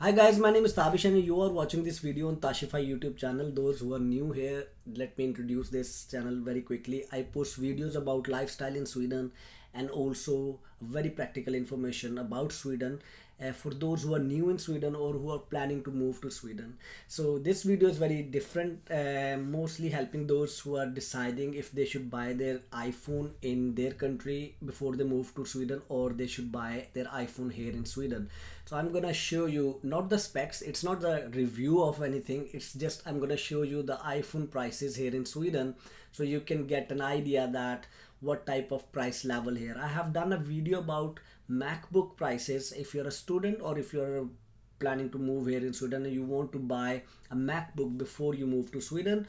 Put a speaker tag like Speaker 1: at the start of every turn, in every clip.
Speaker 1: Hi guys, my name is Tabish and you are watching this video on Tashify YouTube channel. Those who are new here, let me introduce this channel very quickly. I post videos about lifestyle in Sweden and also very practical information about Sweden for those who are new in Sweden or who are planning to move to Sweden. So this video is very different, mostly helping those who are deciding if they should buy their iPhone in their country before they move to Sweden or they should buy their iPhone here in Sweden. So I'm gonna show you not the specs, it's not the review of anything, it's just I'm gonna show you the iPhone prices here in Sweden so you can get an idea that what type of price level here. I have done a video about MacBook prices. If you're a student or if you're planning to move here in Sweden and you want to buy a MacBook before you move to Sweden,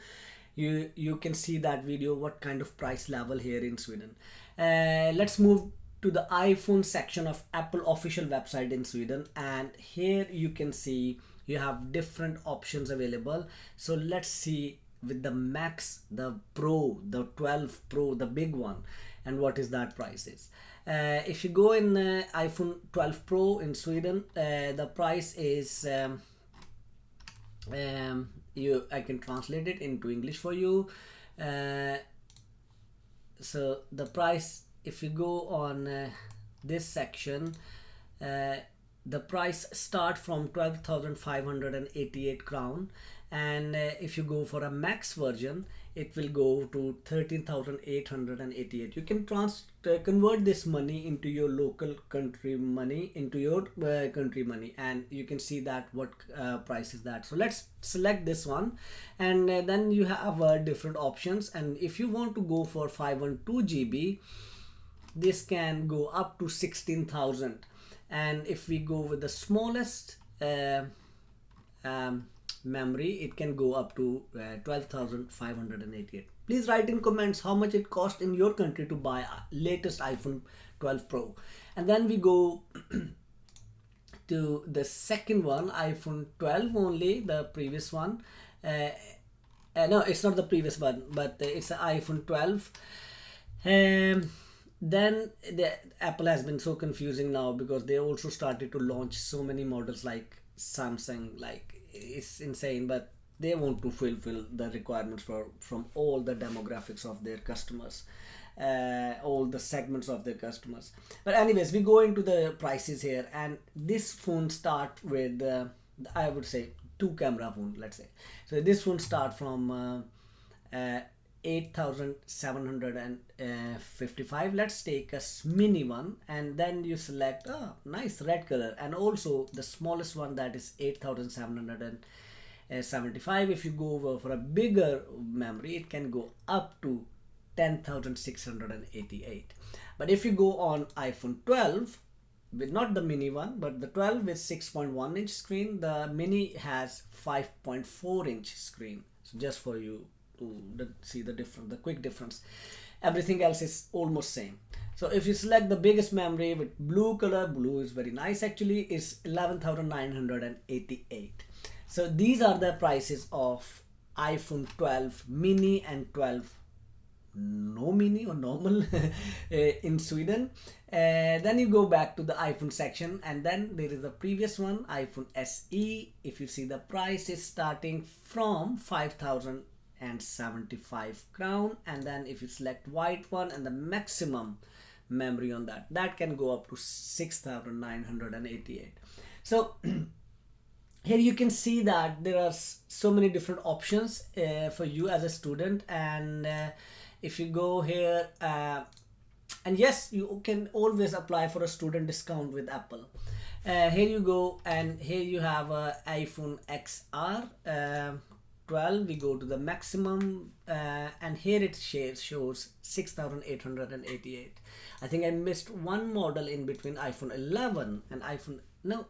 Speaker 1: you can see that video what kind of price level here in Sweden. Let's move to the iPhone section of Apple official website in Sweden, and here you can see you have different options available. So let's see with the Max, the Pro, the 12 Pro, the big one, and what is that price is. If you go in iPhone 12 Pro in Sweden, the price is I can translate it into English for you. So the price, if you go on this section, the price start from 12,588 crown, and if you go for a max version it will go to 13,888. You can convert this money into your local country money, into your country money, and you can see that what price is that. So let's select this one, and then you have different options. And if you want to go for 512 GB, this can go up to 16,000, and if we go with the smallest memory, it can go up to 12,588. Please write in comments how much it cost in your country to buy latest iPhone 12 Pro. And then we go to the second one, iPhone 12 only, the previous one. No, it's not the previous one, but it's an iPhone 12. Then Apple has been so confusing now because they also started to launch so many models like Samsung, like it's insane, but they want to fulfill the requirements from all the demographics of their customers, all the segments of their customers. But anyways, we go into the prices here, and this phone start with I would say two camera phone, let's say. So this phone start from 8,755. Let's take a mini one, and then you select nice red color, and also the smallest one, that is 8,775. If you go over for a bigger memory, it can go up to 10,688. But if you go on iPhone 12 with not the mini one but the 12 with 6.1 inch screen, the mini has 5.4 inch screen. So just for you to see the difference, the quick difference. Everything else is almost same. So if you select the biggest memory with blue color, blue is very nice actually, is 11,988. So these are the prices of iPhone 12 mini and 12 no mini or normal in Sweden. Then you go back to the iPhone section, and then there is the previous one, iPhone SE. If you see, the price is starting from 5,075 crown, and then if you select white one, and the maximum memory on that can go up to 6,988. So here you can see that there are so many different options for you as a student, and if you go here, and yes, you can always apply for a student discount with Apple. Here you go, and here you have a iPhone XR 12. We go to the maximum, and here it shows 6,888. I think I missed one model in between, iPhone 11 and iPhone 11.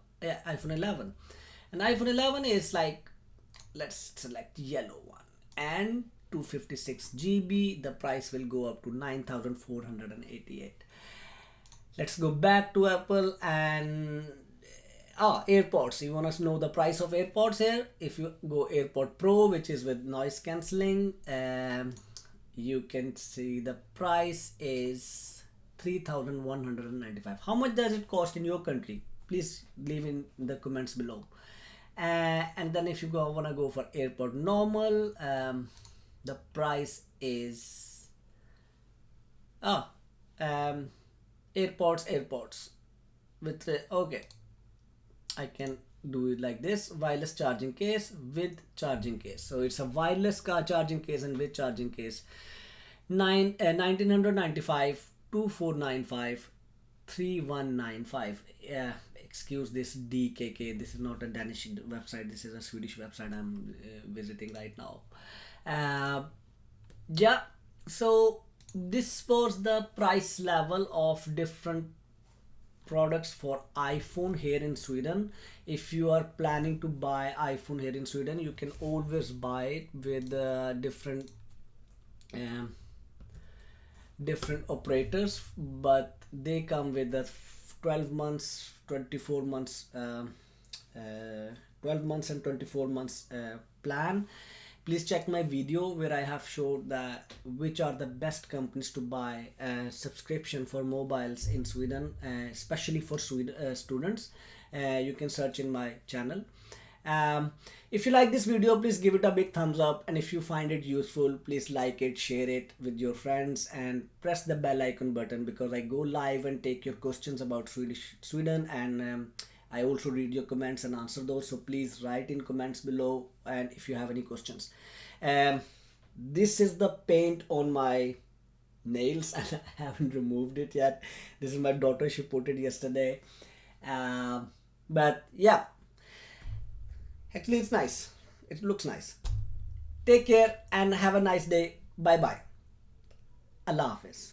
Speaker 1: And iPhone 11 is like, let's select yellow one, and 256 GB, the price will go up to 9,488. Let's go back to Apple, and AirPods. You want to know the price of AirPods here? If you go AirPod Pro, which is with noise cancelling, you can see the price is 3,195. How much does it cost in your country? please leave in the comments below. And then if you want to go for AirPod normal, the price is um, AirPods with okay, I can do it like this: wireless charging case with charging case. So it's a wireless car charging case and with charging case. 1995 2495 3195. Excuse this DKK, this is not a Danish website, this is a Swedish website I'm visiting right now. Yeah, so this was the price level of different products for iPhone here in Sweden. If you are planning to buy iPhone here in Sweden, you can always buy it with um, different operators, but they come with a 12 months 24 months 12 months and 24 months plan. Please check my video where I have showed that which are the best companies to buy a subscription for mobiles in Sweden, especially for students. You can search in my channel. If you like this video, please give it a big thumbs up, and if you find it useful, please like it, share it with your friends, and press the bell icon button, because I go live and take your questions about Sweden, and I also read your comments and answer those. So please write in comments below, and if you have any questions. This is the paint on my nails and I haven't removed it yet. This is my daughter, she put it yesterday. But yeah, actually it's nice, it looks nice. Take care and have a nice day. Bye bye. Allah Hafiz.